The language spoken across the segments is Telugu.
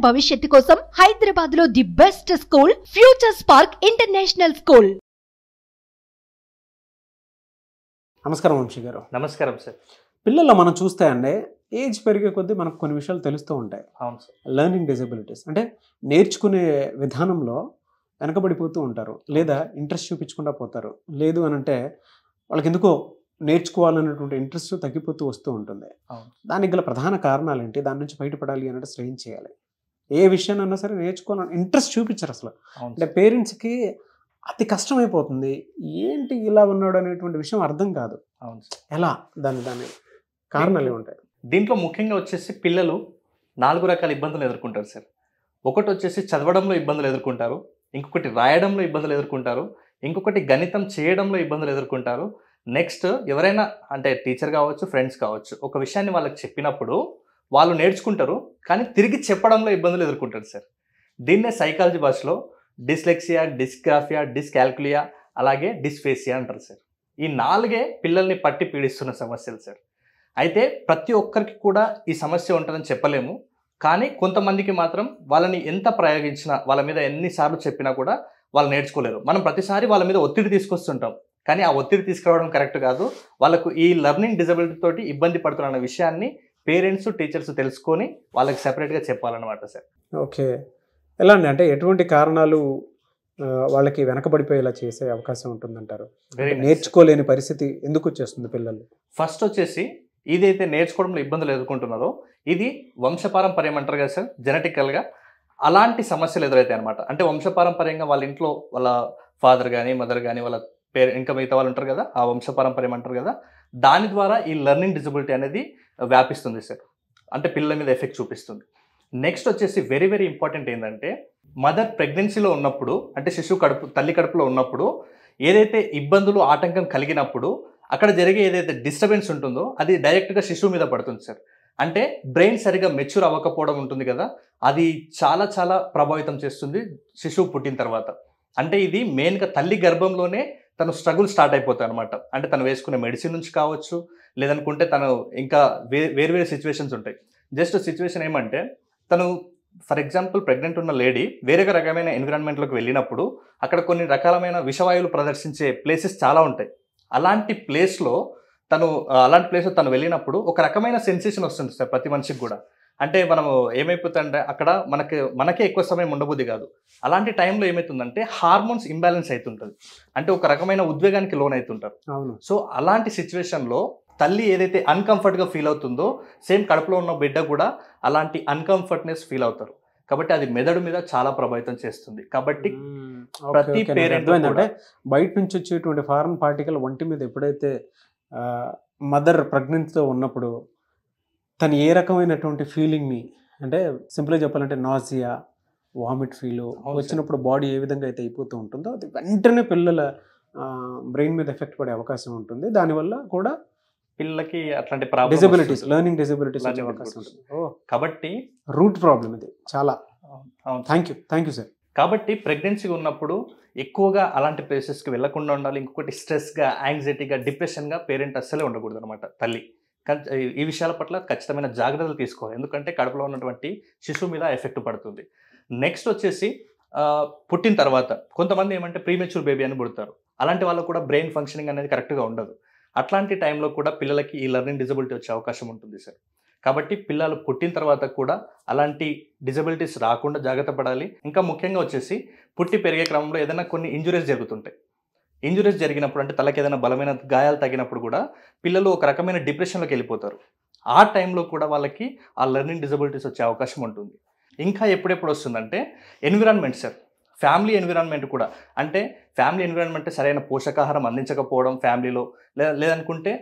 భవిష్యత్తు కోసం హైదరాబాద్ లో the best school future spark international school. నమస్కారం వంశీ గారు. నమస్కారం సార్. పిల్లల్లో మనం చూస్తే అండి ఏజ్ పెరిగే కొద్దీ మనకు కొన్ని విషయాలు తెలుస్తూ ఉంటాయి. అవును సార్. లెర్నింగ్ డిజబిలిటీస్ అంటే నేర్చుకునే విధానంలో వెనకబడిపోతూ ఉంటారు, లేదా ఇంట్రెస్ట్ చూపించకుండా పోతారు. లేదు అని అంటే వాళ్ళకి ఎందుకో నేర్చుకోవాలన్నటువంటి ఇంట్రెస్ట్ తగ్గిపోతూ వస్తూ ఉంటుంది. దానికి గల ప్రధాన కారణాలు ఏంటి? దాని నుంచి బయటపడాలి అంటే అసలు ఏం చేయాలి? ఏ విషయాన్నైనా సరే నేర్చుకోవాలని ఇంట్రెస్ట్ చూపించరు అసలు. అంటే పేరెంట్స్కి అతి కష్టమైపోతుంది. ఏంటి ఇలా ఉన్నాడు అనేటువంటి విషయం అర్థం కాదు. అవును. ఎలా దాని కారణాలు ఏముంటాయి? దీంట్లో ముఖ్యంగా వచ్చేసి పిల్లలు 4 రకాల ఇబ్బందులు ఎదుర్కొంటారు సార్. ఒకటి వచ్చేసి చదవడంలో ఇబ్బందులు ఎదుర్కొంటారు, ఇంకొకటి రాయడంలో ఇబ్బందులు ఎదుర్కొంటారు, ఇంకొకటి గణితం చేయడంలో ఇబ్బందులు ఎదుర్కొంటారు. నెక్స్ట్ ఎవరైనా అంటే టీచర్ కావచ్చు, ఫ్రెండ్స్ కావచ్చు, ఒక విషయాన్ని వాళ్ళకి చెప్పినప్పుడు వాళ్ళు నేర్చుకుంటారు, కానీ తిరిగి చెప్పడంలో ఇబ్బందులు ఎదుర్కొంటారు సార్. దీన్నే సైకాలజీ భాషలో డిస్లెక్సియా, డిస్గ్రాఫియా, డిస్కాల్కులియా, అలాగే డిస్ఫేసియా అంటారు సార్. ఈ 4 పిల్లల్ని పట్టి పీడిస్తున్న సమస్యలు సార్. అయితే ప్రతి ఒక్కరికి కూడా ఈ సమస్య ఉంటుందని చెప్పలేము, కానీ కొంతమందికి మాత్రం వాళ్ళని ఎంత ప్రయోగించినా, వాళ్ళ మీద ఎన్నిసార్లు చెప్పినా కూడా వాళ్ళు నేర్చుకోలేరు. మనం ప్రతిసారి వాళ్ళ మీద ఒత్తిడి తీసుకొస్తుంటాం, కానీ ఆ ఒత్తిడి తీసుకురావడం కరెక్ట్ కాదు. వాళ్ళకు ఈ లెర్నింగ్ డిజబిలిటీ తోటి ఇబ్బంది పడుతున్న విషయాన్ని పేరెంట్స్, టీచర్స్ తెలుసుకొని వాళ్ళకి సెపరేట్గా చెప్పాలన్నమాట సార్. ఓకే. ఎలా అండి? అంటే ఎటువంటి కారణాలు వాళ్ళకి వెనకబడిపోయేలా చేసే అవకాశం ఉంటుందంటారు? నేర్చుకోలేని పరిస్థితి ఎందుకు వచ్చేస్తుంది పిల్లలు? ఫస్ట్ వచ్చేసి ఇదైతే నేర్చుకోవడంలో ఇబ్బందులు ఎదుర్కొంటున్నారో ఇది వంశపారంపర్యం అంటారు కదా సార్, జెనెటికల్గా అలాంటి సమస్యలు ఎదురైతాయి అనమాట. అంటే వంశపారంపర్యంగా వాళ్ళ ఇంట్లో వాళ్ళ ఫాదర్ కానీ, మదర్ కానీ, వాళ్ళ ఇంకా మిగతా వాళ్ళు ఉంటారు కదా, ఆ వంశపారంపర్యం అంటారు కదా, దాని ద్వారా ఈ లెర్నింగ్ డిజబిలిటీ అనేది వ్యాపిస్తుంది సార్. అంటే పిల్లల మీద ఎఫెక్ట్ చూపిస్తుంది. నెక్స్ట్ వచ్చేసి వెరీ వెరీ ఇంపార్టెంట్ ఏంటంటే, మదర్ ప్రెగ్నెన్సీలో ఉన్నప్పుడు, అంటే శిశువు తల్లి కడుపులో ఉన్నప్పుడు ఏదైతే ఇబ్బందులు, ఆటంకం కలిగినప్పుడు అక్కడ జరిగే ఏదైతే డిస్టర్బెన్స్ ఉంటుందో అది డైరెక్ట్గా శిశువు మీద పడుతుంది సార్. అంటే బ్రెయిన్ సరిగా మెచ్యూర్ అవ్వకపోవడం ఉంటుంది కదా, అది చాలా చాలా ప్రభావితం చేస్తుంది శిశువు పుట్టిన తర్వాత. అంటే ఇది మెయిన్గా తల్లి గర్భంలోనే తను స్ట్రగుల్ స్టార్ట్ అయిపోతాయి అనమాట. అంటే తను వేసుకునే మెడిసిన్ నుంచి కావచ్చు, లేదనుకుంటే తను ఇంకా వేరు సిచ్యువేషన్స్ ఉంటాయి. జస్ట్ సిచ్యువేషన్ ఏమంటే, తను ఫర్ ఎగ్జాంపుల్ ప్రెగ్నెంట్ ఉన్న లేడీ వేరే రకమైన ఎన్విరాన్మెంట్లోకి వెళ్ళినప్పుడు అక్కడ కొన్ని రకాలమైన విషవాయువులు ప్రదర్శించే ప్లేసెస్ చాలా ఉంటాయి. అలాంటి ప్లేస్లో తను వెళ్ళినప్పుడు ఒక రకమైన సెన్సేషన్ వస్తుంది సార్ ప్రతి మనిషికి కూడా. అంటే మనము ఏమైపోతుందంటే అక్కడ మనకే ఎక్కువ సమయం ఉండబుద్ధి కాదు. అలాంటి టైంలో ఏమవుతుందంటే హార్మోన్స్ ఇంబ్యాలెన్స్ అవుతుంటుంది, అంటే ఒక రకమైన ఉద్వేగానికి లోన్ అవుతుంటారు. సో అలాంటి సిచ్యువేషన్లో తల్లి ఏదైతే అన్కంఫర్ట్గా ఫీల్ అవుతుందో, సేమ్ కడుపులో ఉన్న బిడ్డ కూడా అలాంటి అన్కంఫర్ట్నెస్ ఫీల్ అవుతారు. కాబట్టి అది మెదడు మీద చాలా ప్రభావితం చేస్తుంది. కాబట్టి ప్రతి పేరెంట్ అంటే బయట నుంచి వచ్చేటువంటి ఫారెన్ పార్టికల్ ఒంటి మీద ఎప్పుడైతే మదర్ ప్రెగ్నెన్సీతో ఉన్నప్పుడు తను ఏ రకమైనటువంటి ఫీలింగ్ని, అంటే సింపుల్గా చెప్పాలంటే నాజియా, వామిట్ ఫీల్ వచ్చినప్పుడు బాడీ ఏ విధంగా అయితే అయిపోతూ ఉంటుందో అది వెంటనే పిల్లల బ్రెయిన్ మీద ఎఫెక్ట్ పడే అవకాశం ఉంటుంది. దానివల్ల కూడా పిల్లలకి అట్లాంటి డిజబిలిటీస్, లెర్నింగ్ డిజబిలిటీస్ వచ్చే అవకాశం ఉంటుంది. కాబట్టి రూట్ ప్రాబ్లం ఇది చాలా. Thank you sir. కాబట్టి ప్రెగ్నెన్సీ ఉన్నప్పుడు ఎక్కువగా అలాంటి ప్లేసెస్కి వెళ్లకుండా ఉండాలి. ఇంకొకటి స్ట్రెస్గా, యాంగ్జైటీగా, డిప్రెషన్గా పేరెంట్ అస్సలే ఉండకూడదు అనమాట. తల్లి ఈ విషయాల పట్ల ఖచ్చితమైన జాగ్రత్తలు తీసుకోవాలి, ఎందుకంటే కడుపులో ఉన్నటువంటి శిశువు మీద ఎఫెక్ట్ పడుతుంది. నెక్స్ట్ వచ్చేసి పుట్టిన తర్వాత కొంతమంది ఏమంటే ప్రీమెచ్యూర్ బేబీ అని పుడతారు. అలాంటి వాళ్ళకు కూడా బ్రెయిన్ ఫంక్షనింగ్ అనేది కరెక్ట్గా ఉండదు. అట్లాంటి టైంలో కూడా పిల్లలకి ఈ లెర్నింగ్ డిజబిలిటీ వచ్చే అవకాశం ఉంటుంది సార్. కాబట్టి పిల్లలు పుట్టిన తర్వాత కూడా అలాంటి డిజబిలిటీస్ రాకుండా జాగ్రత్త పడాలి. ఇంకా ముఖ్యంగా వచ్చేసి పుట్టి పెరిగే క్రమంలో ఏదైనా కొన్ని ఇంజురీస్ జరుగుతుంటాయి. ఇంజురీస్ జరిగినప్పుడు, అంటే తలకి ఏదైనా బలమైన గాయాలు తగినప్పుడు కూడా పిల్లలు ఒక రకమైన డిప్రెషన్లోకి వెళ్ళిపోతారు. ఆ టైంలో కూడా వాళ్ళకి ఆ లెర్నింగ్ డిజబిలిటీస్ వచ్చే అవకాశం ఉంటుంది. ఇంకా ఎప్పుడెప్పుడు వస్తుందంటే ఎన్విరాన్మెంట్ సార్, ఫ్యామిలీ ఎన్విరాన్మెంట్ కూడా. అంటే ఫ్యామిలీ ఎన్విరాన్మెంట్ సరైన పోషకాహారం అందించకపోవడం ఫ్యామిలీలో, లేదనుకుంటే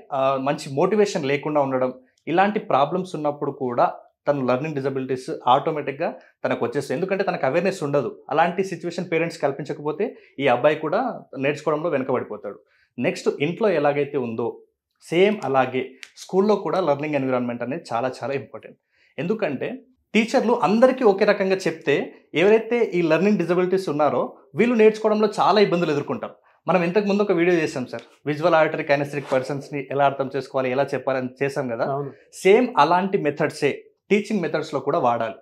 మంచి మోటివేషన్ లేకుండా ఉండడం, ఇలాంటి ప్రాబ్లమ్స్ ఉన్నప్పుడు కూడా తన లెర్నింగ్ డిజబిలిటీస్ ఆటోమేటిక్గా తనకు వచ్చేస్తాయి. ఎందుకంటే తనకు అవేర్నెస్ ఉండదు. అలాంటి సిచ్యువేషన్ పేరెంట్స్ కల్పించకపోతే ఈ అబ్బాయి కూడా నేర్చుకోవడంలో వెనకబడిపోతాడు. నెక్స్ట్ ఇంట్లో ఎలాగైతే ఉందో సేమ్ అలాగే స్కూల్లో కూడా లెర్నింగ్ ఎన్విరాన్మెంట్ అనేది చాలా చాలా ఇంపార్టెంట్. ఎందుకంటే టీచర్లు అందరికీ ఒకే రకంగా చెప్తే ఎవరైతే ఈ లెర్నింగ్ డిజబిలిటీస్ ఉన్నారో వీళ్ళు నేర్చుకోవడంలో చాలా ఇబ్బందులు ఎదుర్కొంటారు. మనం ఇంతకు ముందు ఒక వీడియో చేసాం సార్, విజువల్ ఆడిటరీ కైనెస్థెటిక్ పర్సన్స్ని ఎలా అర్థం చేసుకోవాలి, ఎలా చెప్పాలని చేసాం కదా. సేమ్ అలాంటి మెథడ్సే టీచింగ్ మెథడ్స్లో కూడా వాడాలి.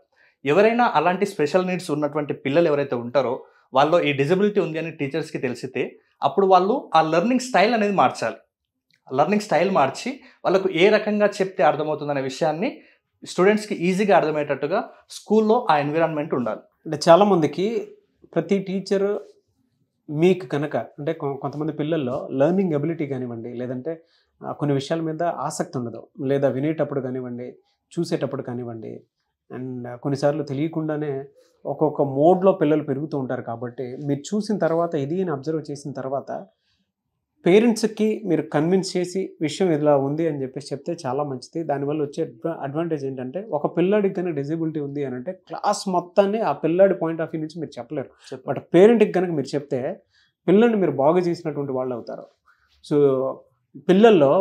ఎవరైనా అలాంటి స్పెషల్ నీడ్స్ ఉన్నటువంటి పిల్లలు ఎవరైతే ఉంటారో వాళ్ళు ఈ డిజబిలిటీ ఉంది అని టీచర్స్కి తెలిసితే అప్పుడు వాళ్ళు ఆ లెర్నింగ్ స్టైల్ అనేది మార్చాలి. లెర్నింగ్ స్టైల్ మార్చి వాళ్ళకు ఏ రకంగా చెప్తే అర్థమవుతుందనే విషయాన్ని స్టూడెంట్స్కి ఈజీగా అర్థమయ్యేటట్టుగా స్కూల్లో ఆ ఎన్విరాన్మెంట్ ఉండాలి. అంటే చాలామందికి ప్రతి టీచరు మీకు కనుక అంటే కొంతమంది పిల్లల్లో లెర్నింగ్ ఎబిలిటీ కానివ్వండి, లేదంటే కొన్ని విషయాల మీద ఆసక్తి ఉండదు, లేదా వినేటప్పుడు కానివ్వండి, చూసేటప్పుడు కానివ్వండి, అండ్ కొన్నిసార్లు తెలియకుండానే ఒక్కొక్క మోడ్లో పిల్లలు పెరుగుతూ ఉంటారు. కాబట్టి మీరు చూసిన తర్వాత ఇది అని అబ్జర్వ్ చేసిన తర్వాత పేరెంట్స్కి మీరు కన్విన్స్ చేసి విషయం ఇలా ఉంది అని చెప్పేసి చెప్తే చాలా మంచిది. దానివల్ల వచ్చే అడ్వాంటేజ్ ఏంటంటే ఒక పిల్లాడికి కనుక డిజబిలిటీ ఉంది అని అంటే క్లాస్ మొత్తాన్ని ఆ పిల్లాడి పాయింట్ ఆఫ్ వ్యూ నుంచి మీరు చెప్పలేరు. బట్ పేరెంట్కి కనుక మీరు చెప్తే పిల్లల్ని మీరు బాగా చేసినటువంటి వాళ్ళు అవుతారు. సో పిల్లల్లో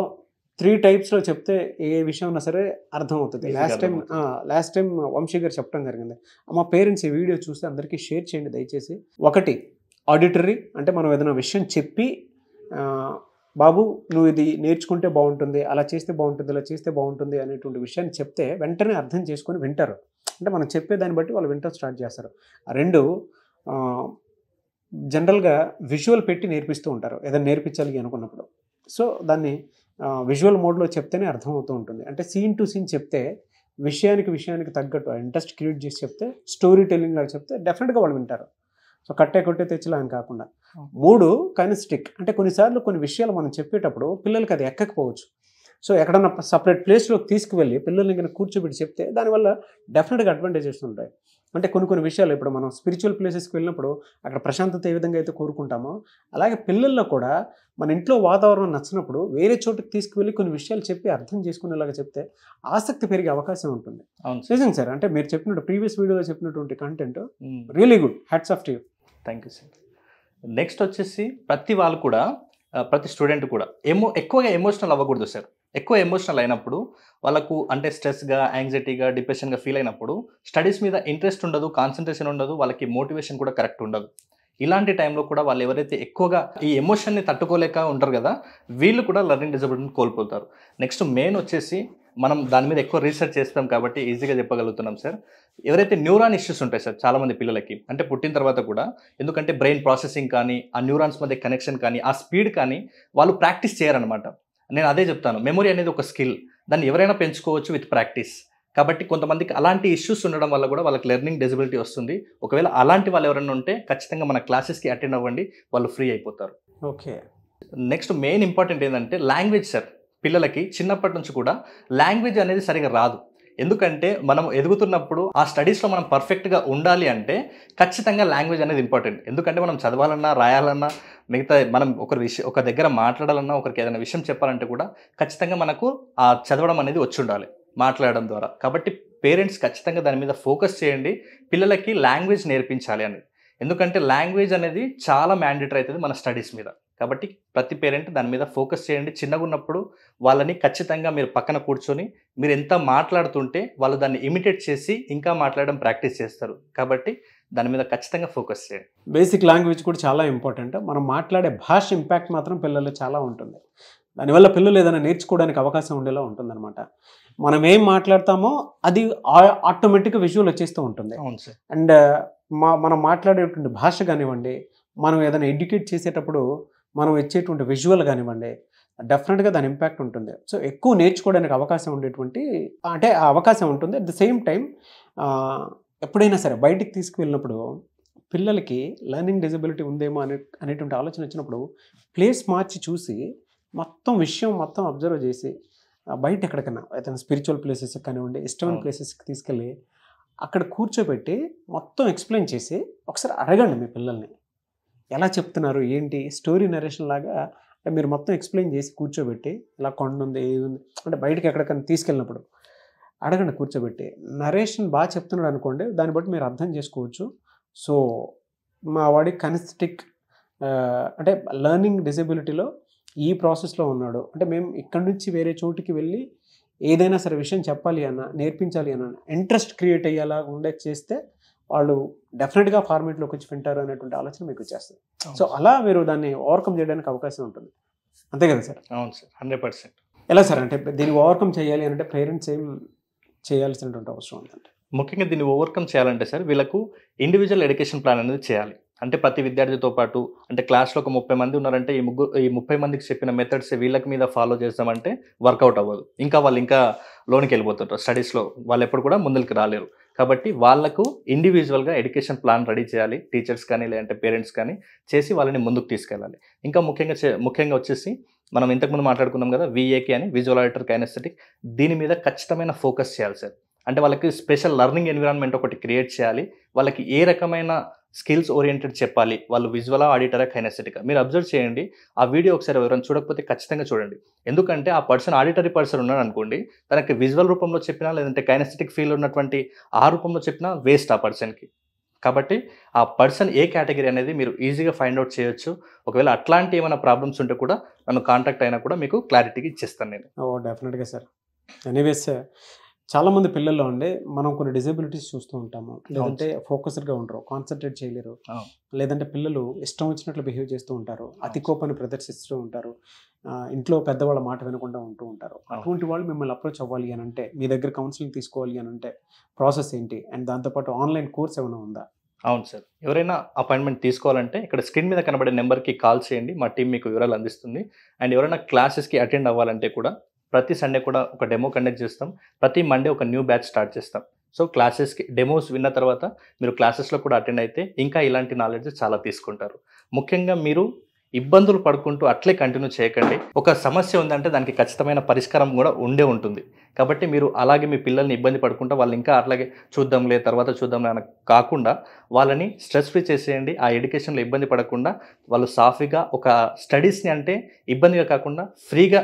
3 టైప్స్లో చెప్తే ఏ విషయం ఉన్నా సరే అర్థమవుతుంది. లాస్ట్ టైం వంశీ గారు చెప్పడం జరిగింది. మా పేరెంట్స్ ఈ వీడియో చూస్తే అందరికీ షేర్ చేయండి దయచేసి. 1 ఆడిటరీ, అంటే మనం ఏదైనా విషయం చెప్పి బాబు నువ్వు ఇది నేర్చుకుంటే బాగుంటుంది, అలా చేస్తే బాగుంటుంది, ఇలా చేస్తే బాగుంటుంది అనేటువంటి విషయాన్ని చెప్తే వెంటనే అర్థం చేసుకొని వింటారు. అంటే మనం చెప్పేదాన్ని బట్టి వాళ్ళు వింటర్ స్టార్ట్ చేస్తారు. 2 జనరల్గా విజువల్ పెట్టి నేర్పిస్తూ ఉంటారు ఏదైనా నేర్పించాలి అనుకున్నప్పుడు. సో దాన్ని విజువల్ మోడ్లో చెప్తేనే అర్థమవుతూ ఉంటుంది. అంటే సీన్ టు సీన్ చెప్తే విషయానికి తగ్గట్టు ఇంట్రెస్ట్ క్రియేట్ చేసి చెప్తే స్టోరీ టెల్లింగ్ లాగా చెప్తే డెఫినెట్గా వాళ్ళు వింటారు. సో కట్టే కొట్టే తెచ్చిలా అని కాకుండా. 3 కైనెస్టిక్, అంటే కొన్నిసార్లు కొన్ని విషయాలు మనం చెప్పేటప్పుడు పిల్లలకి అది ఎక్కకపోవచ్చు. సో ఎక్కడన్నా సపరేట్ ప్లేస్లోకి తీసుకువెళ్ళి పిల్లల్ని కనుక కూర్చోబెట్టి చెప్తే దానివల్ల డెఫినెట్గా అడ్వాంటేజెస్ ఉంటాయి. అంటే కొన్ని విషయాలు ఇప్పుడు మనం స్పిరిచువల్ ప్లేసెస్కి వెళ్ళినప్పుడు అక్కడ ప్రశాంతత ఏ విధంగా అయితే కోరుకుంటామో అలాగే పిల్లల్లో కూడా మన ఇంట్లో వాతావరణం నచ్చినప్పుడు వేరే చోటుకి తీసుకువెళ్ళి కొన్ని విషయాలు చెప్పి అర్థం చేసుకునేలాగా చెప్తే ఆసక్తి పెరిగే అవకాశం ఉంటుంది. నిజంగా సార్, అంటే మీరు చెప్పినట్టు ప్రీవియస్ వీడియోలో చెప్పినటువంటి content really good. Hats off to you. Thank you sir. Next వచ్చేసి ప్రతి స్టూడెంట్ కూడా ఎక్కువగా ఎమోషనల్ అవ్వకూడదు సార్. ఎక్కువ ఎమోషనల్ అయినప్పుడు వాళ్ళకు అంటే స్ట్రెస్గా, యాంగ్జైటీగా, డిప్రెషన్గా ఫీల్ అయినప్పుడు స్టడీస్ మీద ఇంట్రెస్ట్ ఉండదు, కాన్సన్ట్రేషన్ ఉండదు, వాళ్ళకి మోటివేషన్ కూడా కరెక్ట్ ఉండదు. ఇలాంటి టైంలో కూడా వాళ్ళు ఎవరైతే ఎక్కువగా ఈ ఎమోషన్ని తట్టుకోలేక ఉంటారు కదా, వీళ్ళు కూడా లెర్నింగ్ డిజబిలిటీని కోల్పోతారు. నెక్స్ట్ మెయిన్ వచ్చేసి మనం దాని మీద ఎక్కువ రీసెర్చ్ చేస్తాం కాబట్టి ఈజీగా చెప్పగలుగుతున్నాం సార్. ఎవరైతే న్యూరాన్ ఇష్యూస్ ఉంటాయి సార్ చాలామంది పిల్లలకి, అంటే పుట్టిన తర్వాత కూడా, ఎందుకంటే బ్రెయిన్ ప్రాసెసింగ్ కానీ, ఆ న్యూరాన్స్ మధ్య కనెక్షన్ కానీ, ఆ స్పీడ్ కానీ వాళ్ళు ప్రాక్టీస్ చేయరనమాట. నేను అదే చెప్తాను, మెమొరీ అనేది ఒక స్కిల్, దాన్ని ఎవరైనా పెంచుకోవచ్చు విత్ ప్రాక్టీస్. కాబట్టి కొంతమందికి అలాంటి ఇష్యూస్ ఉండడం వల్ల కూడా వాళ్ళకి లెర్నింగ్ డిజబిలిటీ వస్తుంది. ఒకవేళ అలాంటి వాళ్ళు ఎవరైనా ఉంటే ఖచ్చితంగా మన క్లాసెస్కి అటెండ్ అవ్వండి, వాళ్ళు ఫ్రీ అయిపోతారు. ఓకే. నెక్స్ట్ మెయిన్ ఇంపార్టెంట్ ఏంటంటే లాంగ్వేజ్ సార్. పిల్లలకి చిన్నప్పటి నుంచి కూడా లాంగ్వేజ్ అనేది సరిగా రాదు. ఎందుకంటే మనం ఎదుగుతున్నప్పుడు ఆ స్టడీస్లో మనం పర్ఫెక్ట్గా ఉండాలి అంటే ఖచ్చితంగా లాంగ్వేజ్ అనేది ఇంపార్టెంట్. ఎందుకంటే మనం చదవాలన్నా, రాయాలన్నా, మిగతా మనం ఒక దగ్గర మాట్లాడాలన్నా, ఒకరికి ఏదైనా విషయం చెప్పాలంటే కూడా ఖచ్చితంగా మనకు ఆ చదవడం అనేది వచ్చి ఉండాలి మాట్లాడడం ద్వారా. కాబట్టి పేరెంట్స్ ఖచ్చితంగా దాని మీద ఫోకస్ చేయండి, పిల్లలకి లాంగ్వేజ్ నేర్పించాలి అని. ఎందుకంటే లాంగ్వేజ్ అనేది చాలా మ్యాండేటరీ అవుతుంది మన స్టడీస్ మీద. కాబట్టి ప్రతి పేరెంట్ దాని మీద ఫోకస్ చేయండి. చిన్నగా ఉన్నప్పుడు వాళ్ళని ఖచ్చితంగా మీరు పక్కన కూర్చొని మీరు ఎంత మాట్లాడుతుంటే వాళ్ళు దాన్ని ఇమిటేట్ చేసి ఇంకా మాట్లాడడం ప్రాక్టీస్ చేస్తారు. కాబట్టి దాని మీద ఖచ్చితంగా ఫోకస్ చేయండి. బేసిక్ లాంగ్వేజ్ కూడా చాలా ఇంపార్టెంట్. మనం మాట్లాడే భాష ఇంపాక్ట్ మాత్రం పిల్లలు చాలా ఉంటుంది. దానివల్ల పిల్లలు ఏదైనా నేర్చుకోవడానికి అవకాశం ఉండేలా ఉంటుందన్నమాట. మనం ఏం మాట్లాడతామో అది ఆటోమేటిక్గా విజువల్ వచ్చేస్తూ ఉంటుంది. అవును సార్. అండ్ మనం మాట్లాడేటువంటి భాష కానివ్వండి, మనం ఏదైనా ఎడ్యుకేట్ చేసేటప్పుడు మనం ఇచ్చేటువంటి విజువల్ కానివ్వండి, డెఫినెట్గా దాని ఇంపాక్ట్ ఉంటుంది. సో ఎక్కువ నేర్చుకోవడానికి అవకాశం ఉండేటువంటి అంటే ఆ అవకాశం ఉంటుంది. అట్ ద సేమ్ టైం ఎప్పుడైనా సరే బయటికి తీసుకువెళ్ళినప్పుడు పిల్లలకి లెర్నింగ్ డిజబిలిటీ ఉందేమో అనేటువంటి ఆలోచన వచ్చినప్పుడు ప్లేస్ మార్చి చూసి మొత్తం అబ్జర్వ్ చేసి బయట ఎక్కడికన్నా ఏదైనా స్పిరిచువల్ ప్లేసెస్కి కానివ్వండి, ఇష్టమైన ప్లేసెస్కి తీసుకెళ్ళి అక్కడ కూర్చోబెట్టి మొత్తం ఎక్స్ప్లెయిన్ చేసి ఒకసారి అడగండి మీ పిల్లల్ని ఎలా చెప్తున్నారు ఏంటి, స్టోరీ నరేషన్ లాగా. అంటే మీరు మొత్తం ఎక్స్ప్లెయిన్ చేసి కూర్చోబెట్టి ఇలా కొండ ఉంది ఏది ఉంది అంటే బయటకి ఎక్కడికైనా తీసుకెళ్ళినప్పుడు అడగండి కూర్చోబెట్టి. నరేషన్ బాగా చెప్తున్నాడు అనుకోండి, దాన్ని బట్టి మీరు అర్థం చేసుకోవచ్చు. సో మా వాడి కనెస్టిక్ అంటే లెర్నింగ్ డిజబిలిటీలో ఈ ప్రాసెస్లో ఉన్నాడు అంటే మేము ఇక్కడి నుంచి వేరే చోటుకి వెళ్ళి ఏదైనా సరే విషయం చెప్పాలి అన్న, నేర్పించాలి అన్న ఇంట్రెస్ట్ క్రియేట్ అయ్యేలా ఉండే చేస్తే వాళ్ళు డెఫినెట్గా ఫార్మేట్లోకి వచ్చి వింటారు అనేటువంటి ఆలోచన మీకు వచ్చేస్తుంది. సో అలా మీరు దాన్ని ఓవర్కమ్ చేయడానికి అవకాశం ఉంటుంది. అంతే కదా సార్? అవును సార్, 100%. ఎలా సార్ అంటే దీన్ని ఓవర్కమ్ చేయాలి అంటే పేరెంట్స్ ఏం చేయాల్సినటువంటి అవసరం ఉందంటే ముఖ్యంగా దీన్ని ఓవర్కమ్ చేయాలంటే సార్ వీళ్ళకు ఇండివిజువల్ ఎడ్యుకేషన్ ప్లాన్ అనేది చేయాలి. అంటే ప్రతి విద్యార్థితో పాటు అంటే క్లాస్లో ఒక 30 మంది ఉన్నారంటే ఈ 30 మందికి చెప్పిన మెథడ్స్ వీళ్ళకి మీద ఫాలో చేస్తామంటే వర్కౌట్ అవ్వదు. వాళ్ళు ఇంకా లోనికి వెళ్ళిపోతుంటారు స్టడీస్లో, వాళ్ళు ఎప్పుడు కూడా ముందుకు రాలేరు. కాబట్టి వాళ్ళకు ఇండివిజువల్గా ఎడ్యుకేషన్ ప్లాన్ రెడీ చేయాలి, టీచర్స్ కానీ లేదంటే పేరెంట్స్ కానీ చేసి వాళ్ళని ముందుకు తీసుకెళ్ళాలి. ఇంకా ముఖ్యంగా వచ్చేసి మనం ఇంతకుముందు మాట్లాడుకున్నాం కదా VAK అని, విజువల్ ఆడిటర్ కైనెస్థెటిక్, దీని మీద ఖచ్చితమైన ఫోకస్ చేయాలి సార్. అంటే వాళ్ళకి స్పెషల్ లెర్నింగ్ ఎన్విరాన్మెంట్ ఒకటి క్రియేట్ చేయాలి. వాళ్ళకి ఏ రకమైన స్కిల్స్ ఓరియంటెడ్ చెప్పాలి, వాళ్ళు విజువలా, ఆడిటరా, కైనెస్థెటికా, మీరు అబ్జర్వ్ చేయండి. ఆ వీడియో ఒకసారి ఎవరైనా చూడకపోతే ఖచ్చితంగా చూడండి. ఎందుకంటే ఆ పర్సన్ ఆడిటరీ పర్సన్ ఉన్నాడు అనుకోండి, తనకి విజువల్ రూపంలో చెప్పినా లేదంటే కైనెస్థెటిక్ ఫీల్ ఉన్నటువంటి ఆ రూపంలో చెప్పినా వేస్ట్ ఆ పర్సన్కి. కాబట్టి ఆ పర్సన్ ఏ కేటగిరీ అనేది మీరు ఈజీగా ఫైండ్ అవుట్ చేయొచ్చు. ఒకవేళ అట్లాంటి ఏమైనా ప్రాబ్లమ్స్ ఉంటే కూడా నన్ను కాంటాక్ట్ అయినా కూడా మీకు క్లారిటీగా ఇచ్చేస్తాను నేను. డెఫినెట్గా సార్. ఎనీవేస్ చాలామంది పిల్లల్లో ఉండే మనం కొన్ని డిజబిలిటీస్ చూస్తూ ఉంటాము. లేదంటే ఫోకస్డ్గా ఉండరు, కాన్సన్ట్రేట్ చేయలేరు, లేదంటే పిల్లలు ఇష్టం వచ్చినట్లు బిహేవ్ చేస్తూ ఉంటారు, అతి కోపాన్ని ప్రదర్శిస్తూ ఉంటారు, ఇంట్లో పెద్దవాళ్ళ మాట వినకుండా ఉంటూ ఉంటారు. అటువంటి వాళ్ళు మిమ్మల్ని అప్రోచ్ అవ్వాలి అని అంటే, మీ దగ్గర కౌన్సిలింగ్ తీసుకోవాలి అని అంటే ప్రాసెస్ ఏంటి, అండ్ దాంతోపాటు ఆన్లైన్ కోర్స్ ఏమైనా ఉందా? అవును సార్, ఎవరైనా అపాయింట్మెంట్ తీసుకోవాలంటే ఇక్కడ స్క్రీన్ మీద కనబడే నెంబర్కి కాల్ చేయండి, మా టీం మీకు వివరాలు అందిస్తుంది. అండ్ ఎవరైనా క్లాసెస్కి అటెండ్ అవ్వాలంటే కూడా ప్రతి సండే కూడా ఒక డెమో కండక్ట్ చేస్తాం, ప్రతి మండే ఒక న్యూ బ్యాచ్ స్టార్ట్ చేస్తాం. సో క్లాసెస్కి డెమోస్ విన్న తర్వాత మీరు క్లాసెస్లో కూడా అటెండ్ అయితే ఇంకా ఇలాంటి నాలెడ్జ్ చాలా తీసుకుంటారు. ముఖ్యంగా మీరు ఇబ్బందులు పడుకుంటూ అట్లే కంటిన్యూ చేయకండి. ఒక సమస్య ఉందంటే దానికి ఖచ్చితమైన పరిష్కారం కూడా ఉంటుంది. కాబట్టి మీరు అలాగే మీ పిల్లల్ని ఇబ్బంది పడుకుంటూ వాళ్ళు ఇంకా అట్లాగే చూద్దాంలే తర్వాత చూద్దాంలే అని కాకుండా వాళ్ళని స్ట్రెస్ ఫ్రీ చేసేయండి. ఆ ఎడ్యుకేషన్లో ఇబ్బంది పడకుండా వాళ్ళు సాఫీగా ఒక స్టడీస్ని అంటే ఇబ్బందిగా కాకుండా ఫ్రీగా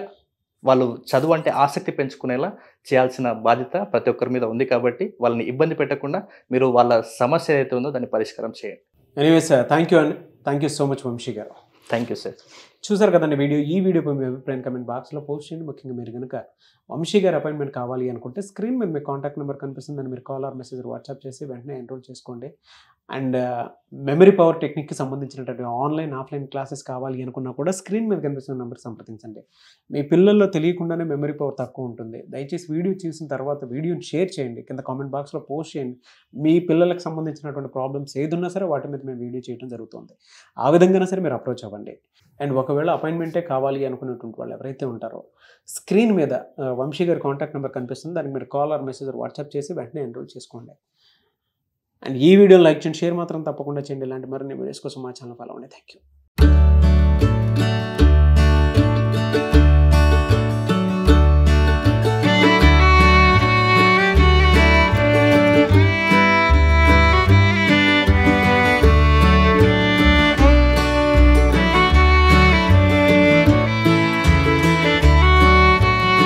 వాళ్ళు చదువు అంటే ఆసక్తి పెంచుకునేలా చేయాల్సిన బాధ్యత ప్రతి ఒక్కరి మీద ఉంది. కాబట్టి వాళ్ళని ఇబ్బంది పెట్టకుండా మీరు వాళ్ళ సమస్య ఏదైతే ఉందో దాన్ని పరిష్కారం చేయండి. ఎనీవేస్ థ్యాంక్ యూ అండి, thank you so much Vamshi గారు. Thank you sir. చూసారు కదండి ఈ వీడియోపై మీ అభిప్రాయం కమెంట్ బాక్స్లో పోస్ట్ చేయండి. ముఖ్యంగా మీరు కనుక వంశీ గారి అపాయింట్మెంట్ కావాలి అనుకుంటే స్క్రీన్ మీద మీ కాంటాక్ట్ నెంబర్ కనిపిస్తుంది, దాన్ని మీరు కాల్ ఆర్ మెసేజ్ వాట్సాప్ చేసి వెంటనే ఎన్రోల్ చేసుకోండి. అండ్ మెమరీ పవర్ టెక్నిక్కి సంబంధించినటువంటి ఆన్లైన్ ఆఫ్లైన్ క్లాసెస్ కావాలి అనుకున్నా కూడా స్క్రీన్ మీద కనిపిస్తున్న నెంబర్కి సంప్రదించండి. మీ పిల్లల్లో తెలియకుండానే మెమరీ పవర్ తక్కువ ఉంటుంది. దయచేసి వీడియో చూసిన తర్వాత వీడియోని షేర్ చేయండి, కింద కామెంట్ బాక్స్లో పోస్ట్ చేయండి. మీ పిల్లలకు సంబంధించినటువంటి ప్రాబ్లమ్స్ ఏదున్నా సరే వాటి మీద మేము వీడియో చేయడం జరుగుతుంది. ఆ విధంగానే సరే మీరు అప్రోచ్ అవ్వండి. అండ్ ఒకవేళ అపాయింట్మెంటే కావాలి అనుకునేటువంటి వాళ్ళు ఎవరైతే ఉంటారో స్క్రీన్ మీద వంశీ గారి కాంటాక్ట్ నెంబర్ కనిపిస్తుంది, దానికి మీరు కాల్ ఆర్ మెసేజ్ వాట్సాప్ చేసి వెంటనే ఎన్రోల్ చేసుకోండి. అండ్ ఈ వీడియోని లైక్ చేయండి, షేర్ మాత్రం తప్పకుండా చేయండి. ఇలాంటి మరిన్ని వీడియోస్ కోసం మా ఛానల్ ఫాలో అవ్వండి. Thank you.